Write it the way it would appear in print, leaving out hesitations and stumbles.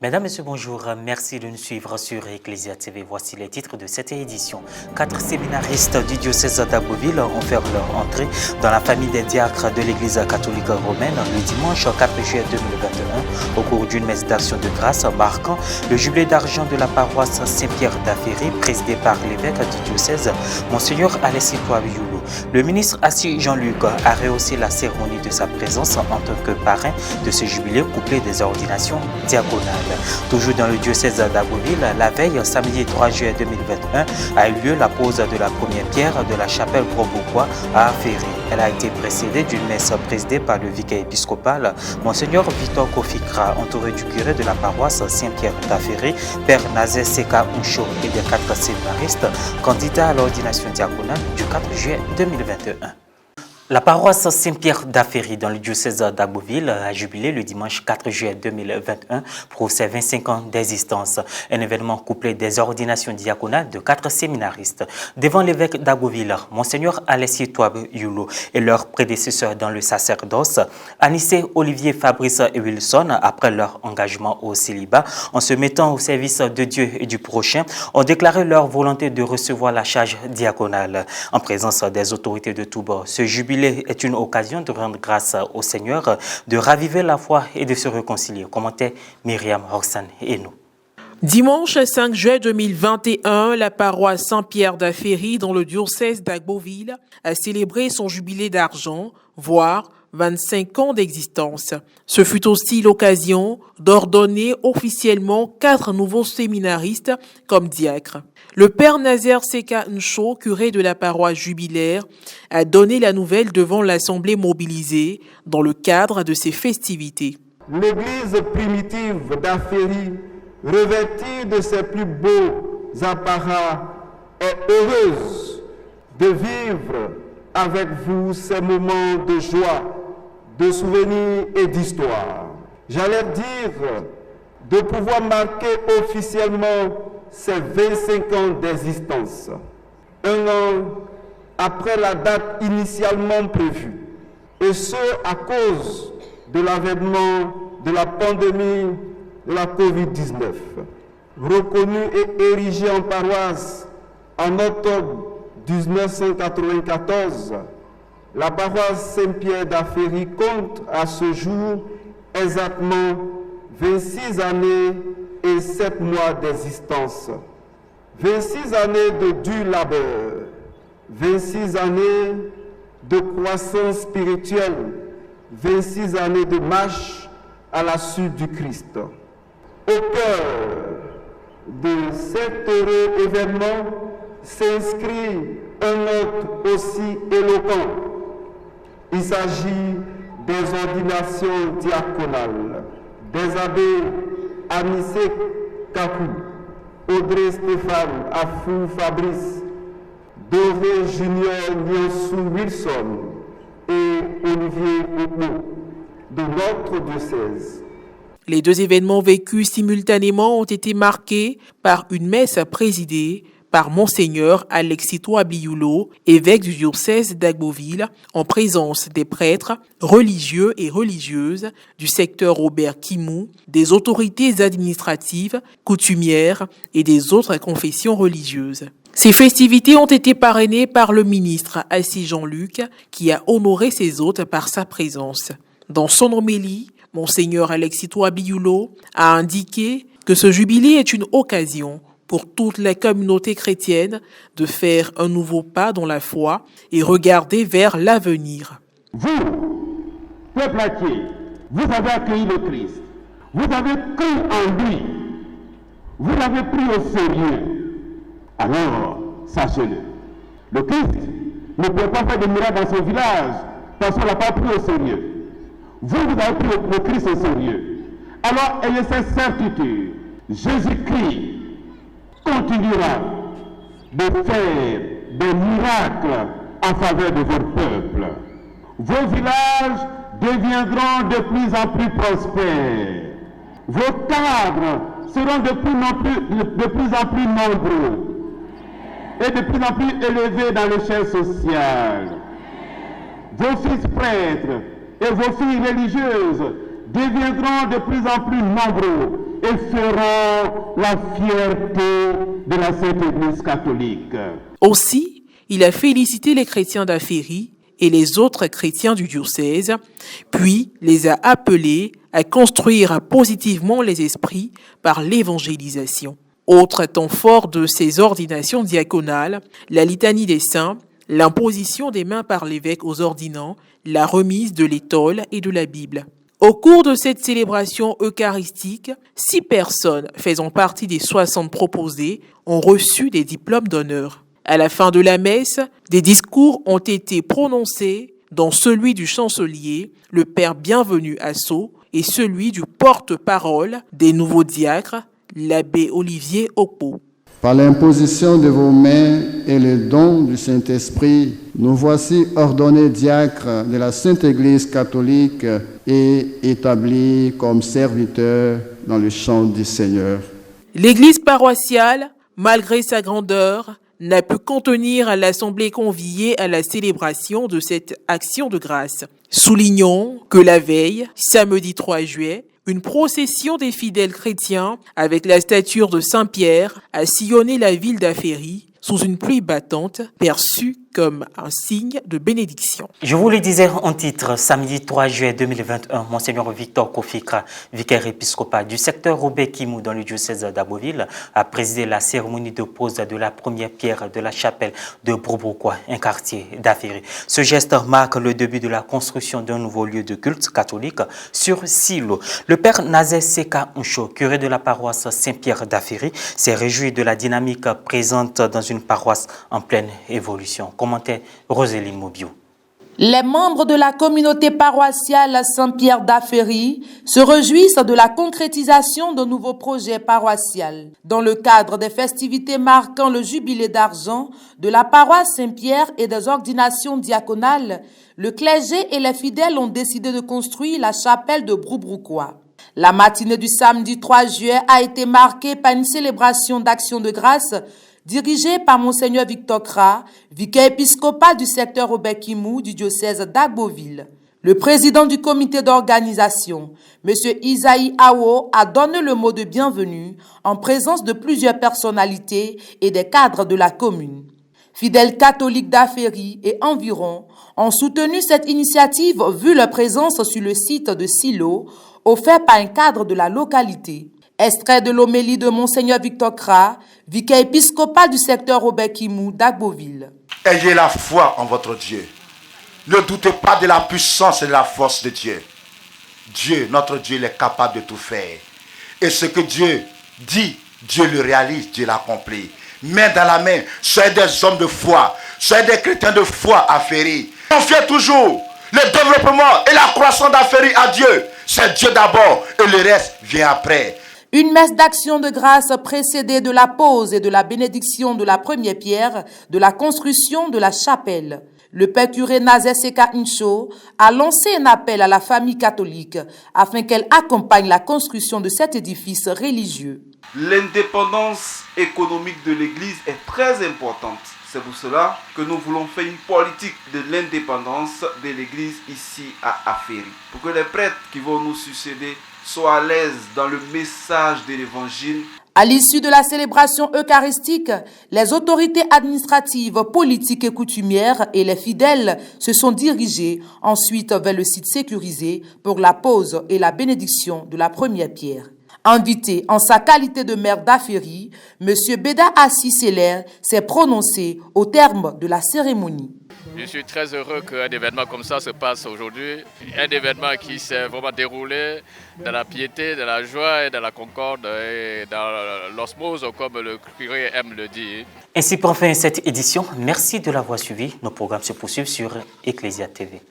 Mesdames, Messieurs, bonjour. Merci de nous suivre sur Ecclesia TV. Voici les titres de cette édition. 4 séminaristes du diocèse d'Agboville ont fait leur entrée dans la famille des diacres de l'Église catholique romaine le dimanche 4 juillet 2021 au cours d'une messe d'action de grâce marquant le jubilé d'argent de la paroisse Saint-Pierre d'Aféry présidée par l'évêque du diocèse, Monseigneur Alessi Touabiyoulou. Le ministre assis Jean-Luc a rehaussé la cérémonie de sa présence en tant que parrain de ce jubilé couplé des ordinations diaconales. Toujours dans le diocèse d'Agboville, la veille, samedi 3 juillet 2021, a eu lieu la pose de la première pierre de la chapelle Gros-Beaubois à Aféry. Elle a été précédée d'une messe présidée par le vicaire épiscopal, Monseigneur Victor Kofikra, entouré du curé de la paroisse Saint-Pierre d'Aféry, Père Nazer Seka Uncho et des 4 séminaristes candidats à l'ordination diaconale du 4 juillet 2021. La paroisse Saint-Pierre d'Aféry dans le diocèse d'Agboville a jubilé le dimanche 4 juillet 2021 pour ses 25 ans d'existence. Un événement couplé des ordinations diaconales de 4 séminaristes. Devant l'évêque d'Agboville, Monseigneur Alessi Touabiyoulou et leurs prédécesseurs dans le sacerdoce, Anissé, Olivier, Fabrice et Wilson, après leur engagement au célibat, en se mettant au service de Dieu et du prochain, ont déclaré leur volonté de recevoir la charge diaconale. En présence des autorités de tout bord, ce jubilé est une occasion de rendre grâce au Seigneur, de raviver la foi et de se réconcilier. Commentait Myriam Roxane et nous. Dimanche 5 juillet 2021, la paroisse Saint-Pierre d'Aféry dans le diocèse d'Agboville a célébré son jubilé d'argent, voire 25 ans d'existence. Ce fut aussi l'occasion d'ordonner officiellement 4 nouveaux séminaristes comme diacres. Le père Nazer Seka Uncho, curé de la paroisse jubilaire, a donné la nouvelle devant l'assemblée mobilisée dans le cadre de ces festivités. L'église primitive d'Aféry, revêtue de ses plus beaux apparats, est heureuse de vivre avec vous ces moments de joie, de souvenirs et d'histoire. J'allais dire de pouvoir marquer officiellement ces 25 ans d'existence, un an après la date initialement prévue, et ce à cause de l'avènement de la pandémie de la Covid-19. Reconnue et érigée en paroisse en octobre 1994, la paroisse Saint-Pierre d'Aféry compte à ce jour exactement 26 années et 7 mois d'existence. 26 années de dur labeur, 26 années de croissance spirituelle, 26 années de marche à la suite du Christ. Au cœur de cet heureux événement s'inscrit un autre aussi éloquent. Il s'agit des ordinations diaconales des abbés Anissé Kakou, Audrey Stéphane Afou Fabrice, Dové Junior Niosou Wilson et Olivier Obo de notre diocèse. Les 2 événements vécus simultanément ont été marqués par une messe présidée par Monseigneur Alessi Touabiyoulou, évêque du diocèse d'Agboville, en présence des prêtres, religieux et religieuses du secteur Robert Kimou, des autorités administratives, coutumières et des autres confessions religieuses. Ces festivités ont été parrainées par le ministre assis Jean-Luc, qui a honoré ses hôtes par sa présence. Dans son homélie, Monseigneur Alessi Touabiyoulou a indiqué que ce jubilé est une occasion pour toutes les communautés chrétiennes de faire un nouveau pas dans la foi et regarder vers l'avenir. Vous, peuple entier, vous avez accueilli le Christ. Vous avez cru en lui. Vous l'avez pris au sérieux. Alors, sachez-le. Le Christ ne peut pas faire de miracles dans ce village parce qu'on ne l'a pas pris au sérieux. Vous avez pris le Christ au sérieux. Alors, ayez cette certitude. Jésus-Christ continuera de faire des miracles en faveur de votre peuple. Vos villages deviendront de plus en plus prospères. Vos cadres seront de plus en plus nombreux et de plus en plus élevés dans l'échelle sociale. Vos fils prêtres et vos filles religieuses deviendront de plus en plus nombreux et seront la fierté de la Sainte Église catholique. Aussi, il a félicité les chrétiens d'Aféry et les autres chrétiens du diocèse, puis les a appelés à construire positivement les esprits par l'évangélisation. Autre temps fort de ces ordinations diaconales, la litanie des saints, l'imposition des mains par l'évêque aux ordinants, la remise de l'étole et de la Bible. Au cours de cette célébration eucharistique, 6 personnes faisant partie des 60 proposées ont reçu des diplômes d'honneur. À la fin de la messe, des discours ont été prononcés, dont celui du chancelier, le père Bienvenu Assau, et celui du porte-parole des nouveaux diacres, l'abbé Olivier Okpo. Par l'imposition de vos mains et le don du Saint-Esprit, nous voici ordonnés diacres de la Sainte Église catholique et établis comme serviteurs dans le champ du Seigneur. L'église paroissiale, malgré sa grandeur, n'a pu contenir l'assemblée conviée à la célébration de cette action de grâce. Soulignons que la veille, samedi 3 juillet, une procession des fidèles chrétiens avec la stature de Saint-Pierre a sillonné la ville d'Aféry sous une pluie battante perçue comme un signe de bénédiction. Je vous le disais en titre, samedi 3 juillet 2021, Monseigneur Victor Kofika, vicaire épiscopal du secteur Robert-Kimou dans le diocèse d'Abbeville, a présidé la cérémonie de pose de la première pierre de la chapelle de Brobroquois, un quartier d'Aféry. Ce geste marque le début de la construction d'un nouveau lieu de culte catholique sur Silo. Le père Nazer Seka Uncho, curé de la paroisse Saint-Pierre d'Aféry, s'est réjoui de la dynamique présente dans une paroisse en pleine évolution. Commentaire Rosélie Mobio. Les membres de la communauté paroissiale Saint-Pierre d'Aféry se réjouissent de la concrétisation de nouveaux projets paroissiaux. Dans le cadre des festivités marquant le jubilé d'argent de la paroisse Saint-Pierre et des ordinations diaconales, le clergé et les fidèles ont décidé de construire la chapelle de Brobroquois. La matinée du samedi 3 juillet a été marquée par une célébration d'action de grâce dirigé par Monseigneur Victor Kra, vicaire épiscopal du secteur Robert-Kimou du diocèse d'Agboville. Le président du comité d'organisation, M. Isaïe Awo, a donné le mot de bienvenue en présence de plusieurs personnalités et des cadres de la commune. Fidèles catholiques d'Aféry et environ ont soutenu cette initiative vu leur présence sur le site de Silo, offert par un cadre de la localité. Extrait de l'homélie de Monseigneur Victor Kra, vicaire épiscopal du secteur Robert-Kimou d'Agboville. Ayez la foi en votre Dieu. Ne doutez pas de la puissance et de la force de Dieu. Dieu, notre Dieu, il est capable de tout faire. Et ce que Dieu dit, Dieu le réalise, Dieu l'accomplit. Main dans la main, soyez des hommes de foi, soyez des chrétiens de foi Aféry. Confiez toujours le développement et la croissance d'Aféry à Dieu. C'est Dieu d'abord et le reste vient après. Une messe d'action de grâce précédée de la pose et de la bénédiction de la première pierre de la construction de la chapelle. Le père curé Nazer Seka Uncho a lancé un appel à la famille catholique afin qu'elle accompagne la construction de cet édifice religieux. L'indépendance économique de l'Église est très importante. C'est pour cela que nous voulons faire une politique de l'indépendance de l'Église ici à Aféry. Pour que les prêtres qui vont nous succéder soient à l'aise dans le message de l'Évangile. À l'issue de la célébration eucharistique, les autorités administratives, politiques et coutumières et les fidèles se sont dirigés ensuite vers le site sécurisé pour la pose et la bénédiction de la première pierre. Invité en sa qualité de maire d'Aféry, M. Beda Assis Seller s'est prononcé au terme de la cérémonie. Je suis très heureux qu'un événement comme ça se passe aujourd'hui. Un événement qui s'est vraiment déroulé dans la piété, dans la joie et dans la concorde et dans l'osmose, comme le curé aime le dire. Ainsi prend fin cette édition. Merci de l'avoir suivi. Nos programmes se poursuivent sur Ecclesia TV.